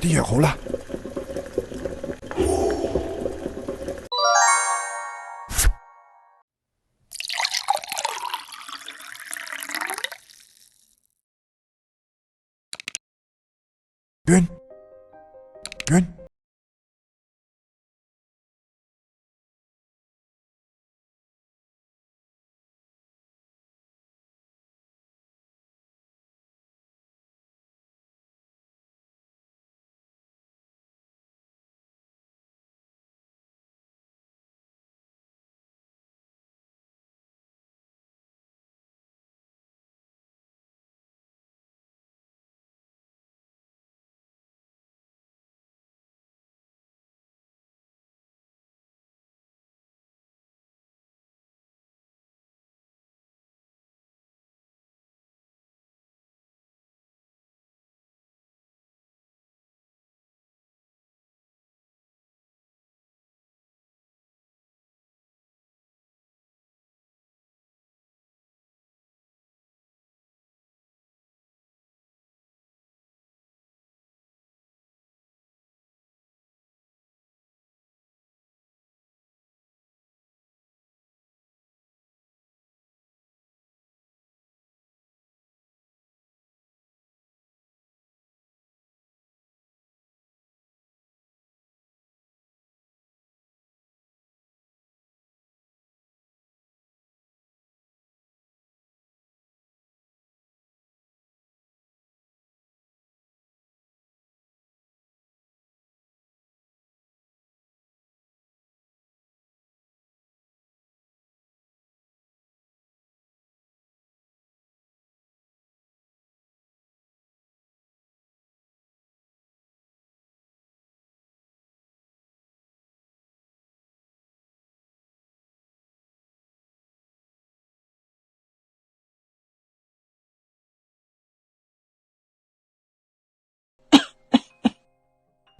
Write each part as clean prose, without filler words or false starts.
啲藥好啦。娟，娟，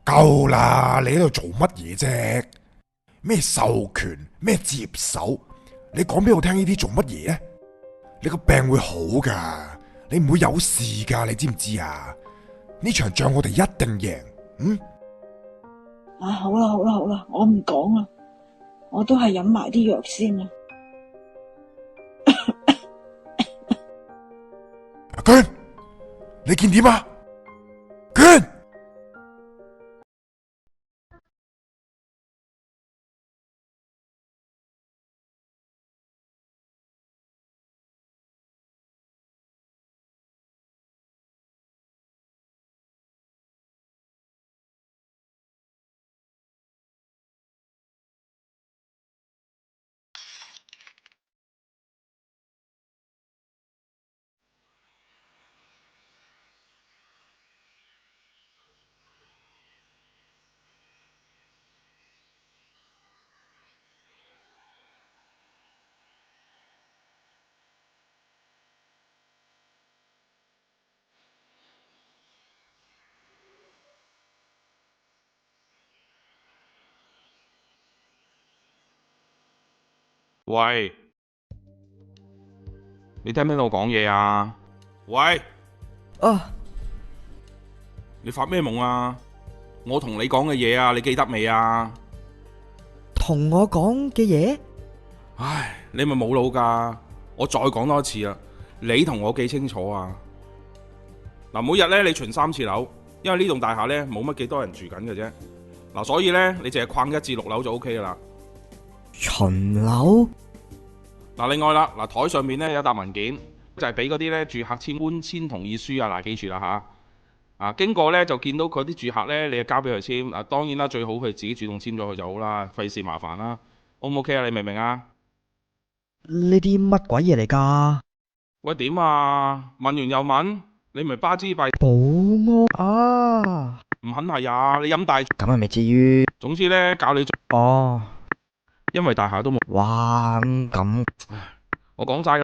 夠啦！你喺度做乜嘢啫？咩授權？咩接手？你講俾我聽呢啲做乜嘢啊？你個病會好噶，你唔會有事噶，你知唔知啊？呢場仗我哋一定贏。好啦好啦好啦，我唔講啦，我都係飲埋啲藥先啦。阿娟，你見點啊？娟，喂，你聽唔聽到我講嘢啊？喂，啊，你發咩夢啊？我同你講嘅嘢啊，你記得未啊？同我講嘅嘢，唉，你咪冇腦噶！我再講多一次啦，你同我記清楚啊！嗱，每日咧你巡3次樓，因為呢棟大廈咧冇乜幾多人住緊嘅啫。嗱，所以咧你淨係逛1至6樓就 O K 噶啦。巡樓嗱，另外啦，嗱台上面咧有一沓文件，就係俾嗰啲咧住客簽搬遷同意書啊。嗱，記住啦吓。經過咧就見到佢啲住客咧，你就交俾佢簽。當然啦，最好佢自己主動簽咗佢就好啦，費事麻煩啦。O 唔 OK 啊？你明唔明啊？呢啲乜鬼嘢嚟㗎？喂，點啊？問完又問，你咪巴之閉保安啊，唔肯係啊？你飲大，咁啊未至於。總之咧教你做，哦，因為大廈都冇。哇咁，我講晒。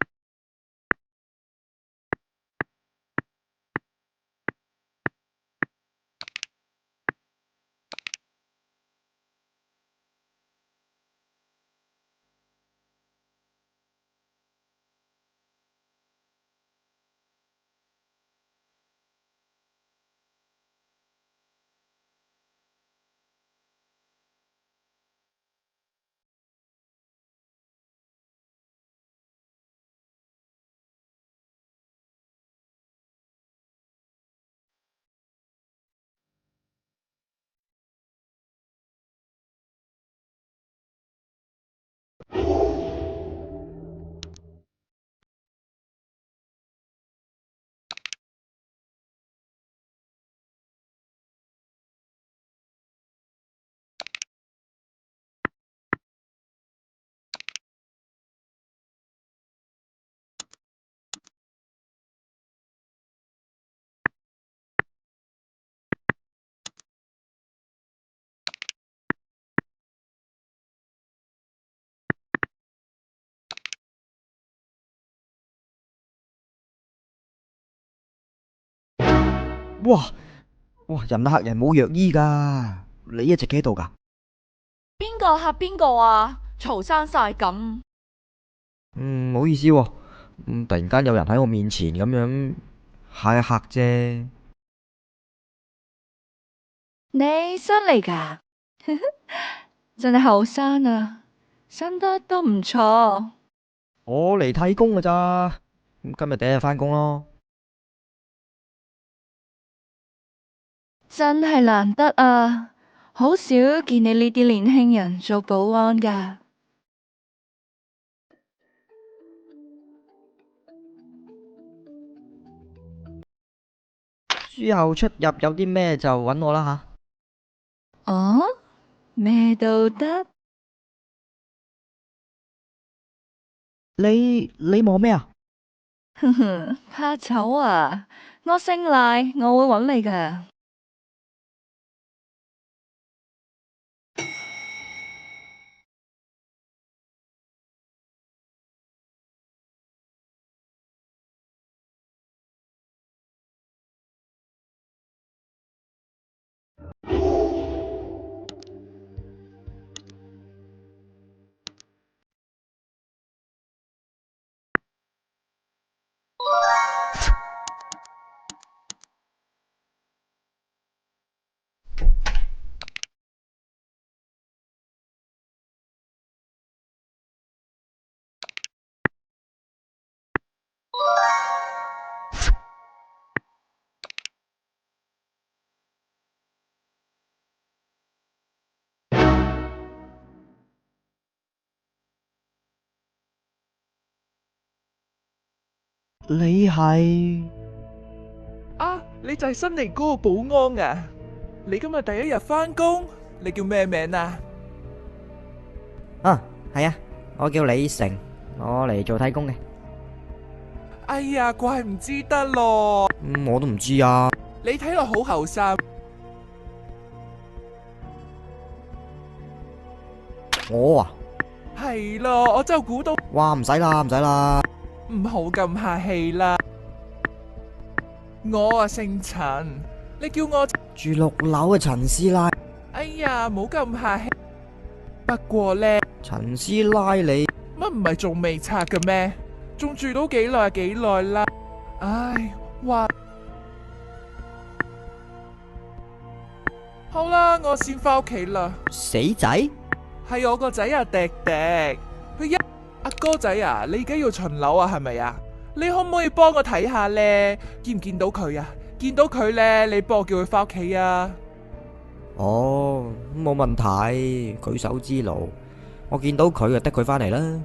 哇哇，人嚇人冇藥醫噶，你一直企喺度噶？邊個嚇邊個啊？嘈生晒咁。唔好意思喎，突然間有人喺我面前咁樣嚇一嚇啫。你新嚟㗎？真係後生啊，生得都唔錯。我嚟睇工噶咋，今日第一日返工咯。真係難得啊，好少見你呢啲年輕人做保安㗎。之後出入有啲咩就揾我啦吓。哦，咩都得。你望咩啊？哼哼，怕醜啊！我姓賴，我會揾你㗎。你係？啊，你就係新嚟嗰個保安啊？你今日第一日返工，你叫咩名啊？啊，係啊，我叫李成，我嚟做替工嘅。哎呀，怪唔知得咯。我都唔知啊。你睇落好後生。我啊？係咯，我就估到。哇，唔使啦，唔使啦。唔好咁客氣啦。我啊姓陳，你叫我住6樓嘅陳師奶。哎呀，冇咁客氣。不過呢，陳師奶你乜唔係仲未拆嘅咩？仲住到幾耐啦？唉，話好啦，我先返屋企啦。死仔？係我個仔啊，迪迪。佢阿哥仔啊，你而家要巡樓啊，係咪啊？你可唔可以幫我睇下呢？見唔見到佢啊？見到佢呢，你幫我叫佢返屋企啊。哦，冇問題，舉手之勞。我見到佢就得佢返嚟啦。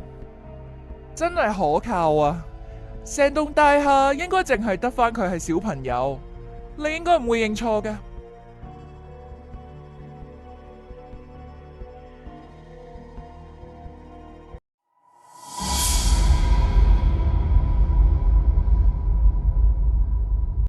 真係可靠啊！成棟大廈應該淨係得返佢係小朋友，你應該唔會認錯嘅。